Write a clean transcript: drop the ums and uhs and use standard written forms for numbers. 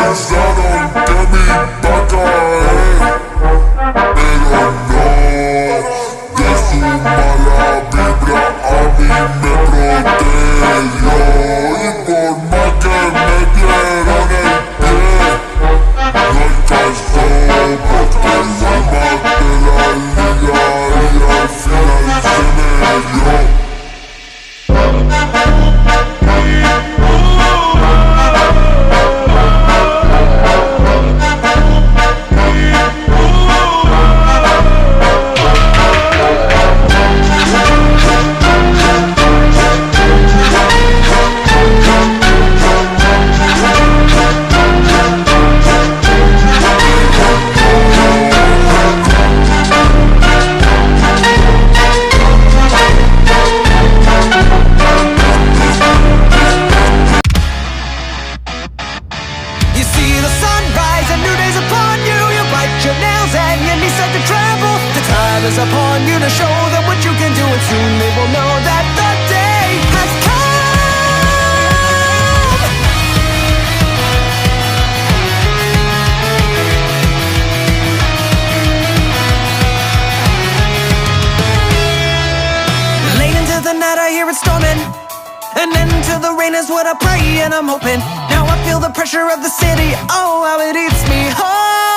pensaron que mi vaca pero no, de su mala vibra a mí me protegió. Y por más que me dieron el pie, no alcanzó, porque igual maté la liga y al final se me dio. Is upon you to show them what you can do, and soon they will know that the day has come. Late into the night I hear it storming, and into the rain is what I pray and I'm hoping. Now I feel the pressure of the city, oh how it eats me hard.